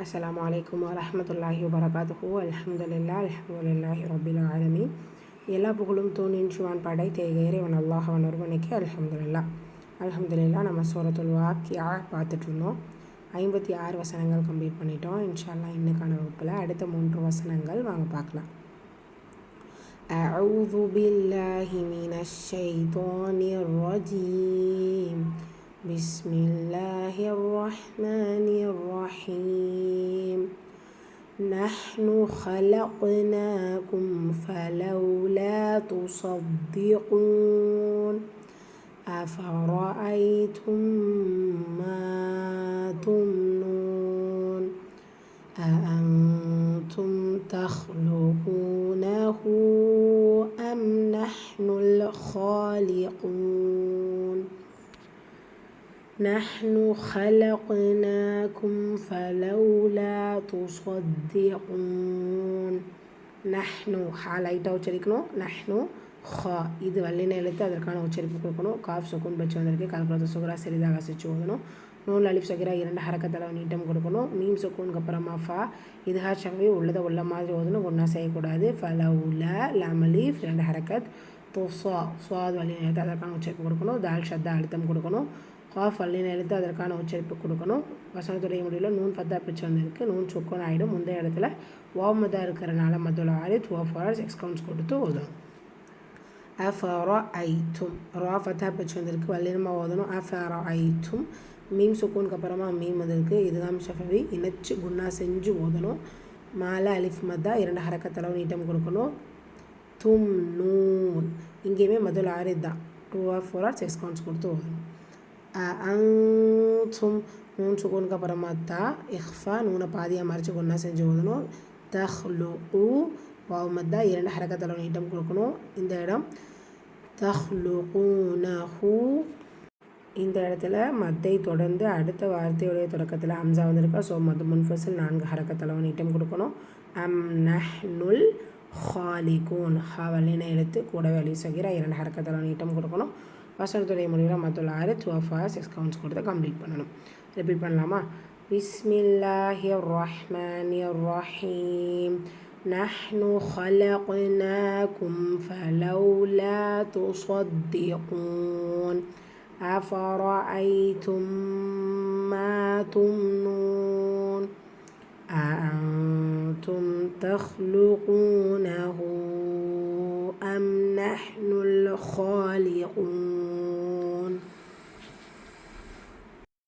அஸ்ஸலாமு அலைக்கும் வரஹ்மத்துல்லாஹி வபரகாத்துஹு. அல்ஹம்துலில்லாஹி ரப்பில் ஆலமீன். எல்லா புகழும் தூணின் ஷுவான் படை தேக இறைவன் அல்லாஹ் ஒருவனுக்கு அல்ஹம்துலில்லாஹ். நம்ம சூரத்துல் வாக்கியா பார்த்துட்ருந்தோம். 56 வசனங்கள் கம்ப்ளீட் பண்ணிட்டோம். இன்ஷா அல்லாஹ் இன்னைக்கான வகுப்பில் அடுத்த 3 வசனங்கள் வாங்க பார்க்கலாம். அஊது பில்லாஹி மினஷ் ஷைத்தானிர் ரஜீம். بسم الله الرحمن الرحيم. نحن خلقناكم فلولا تصدقون. أفرأيتم ما تمنون. أأنتم تخلقونه أم نحن الخالقون. نحن خلقناكم فلولا تصدقون. نحن ஹாலைட்டாக உச்சரிக்கணும். நஹ்னு ஹா இது வல்லின எழுத்து, அதற்கான உச்சரிப்பு கொடுக்கணும். காஃப் சுக்கூன் பச்சு வந்திருக்கு. கல்குலத்து சுகரா சிறிதாக அசைச்சு ஓதணும். நூல் அலிஃப் சகிரா 2 ஹரக்கத்தளவு நீட்டம் கொடுக்கணும். மீம் சுக்கூனுக்கு அப்புறமா ஃபா இதுஹா ஷஃபி உள்ளதை உள்ள மாதிரி ஓதணும். ஒன்றா செய்யக்கூடாது. ஃபலவுலா லாமலீஃப் 2 ஹரக்கத். தொசா சுவாத் வல்லின எழுத்து, அதற்கான உச்சரிப்பு கொடுக்கணும். தால் ஷத்தா அழுத்தம் கொடுக்கணும். காஃப் வல்லின எழுத்து, அதற்கான உச்சரிப்பு கொடுக்கணும். வசனத்துடைய முடிவில் நூன் ஃபத்தா பிச்சு வந்திருக்கு. நூன் சுக்கூன் ஆகிடும். முந்தைய இடத்துல வாமதா இருக்கிறனால மதுல ஆரித் ஓஃபார்ஸ் எக்ஸ்கவுண்ட்ஸ் கொடுத்து ஓதணும். அஃபரஐத்தும் ரா ஃபத்தா பிச்சு வந்திருக்கு. வல்லினமாக ஓதணும். அஃபரஐத்தும் மீம் சுக்கூனுக்கு அப்புறமா மீம் வந்திருக்கு. இதுகாம் ஷஃபவி இணைச்சு குன்னா செஞ்சு ஓதணும். மால அலிஃப் மத்தா 2 ஹரக்கத்தளவு நீட்டம் கொடுக்கணும். தும் நூன் இங்கேயுமே மதுல ஆரித் தான். 2 or 4 hours எக்ஸ்கவுண்ட்ஸ் கொடுத்து ஓதணும். அன்தும் நூன் சுக்கூனுக்கு அப்புறமா தா இஹ்ஃபா நூனை பாதியாக மறைச்சு கொண்டா செஞ்சு ஓதணும். தஹ்லுகு வாவ் மத்தா 2 ஹரக்கத்தளவு நீட்டம் கொடுக்கணும். இந்த இடம் தஹ்லுகுனஹு. இந்த இடத்துல மத்தை தொடர்ந்து அடுத்த வார்த்தையுடைய தொடக்கத்தில் ஹம்ஸா வந்திருக்கா. ஸோ மது முன்ஃபஸில் 4 ஹரக்கத்தளவு நீட்டம் கொடுக்கணும். அம் நஹ்னுல் ஹாலிகூன் ஹா வல்லின எழுத்து கூடவே அலிஃப் சகீரா 2 ஹரக்கத்தளவு நீட்டம் கொடுக்கணும். வசனத்துடைய முடிவில் மத்துல் ஆரித் ஓஃபாஸ் எக்ஸ்கவுண்ட்ஸ் கொடுத்து கம்ப்ளீட் பண்ணணும். ரிப்பீட் பண்ணலாமா? பிஸ்மில்லாஹிர் ரஹ்மானிர் ரஹீம். நஹ்னு خلقناكم فلولا تصدقون. أفرأيتم ما تمنون. أأنتم تخلقون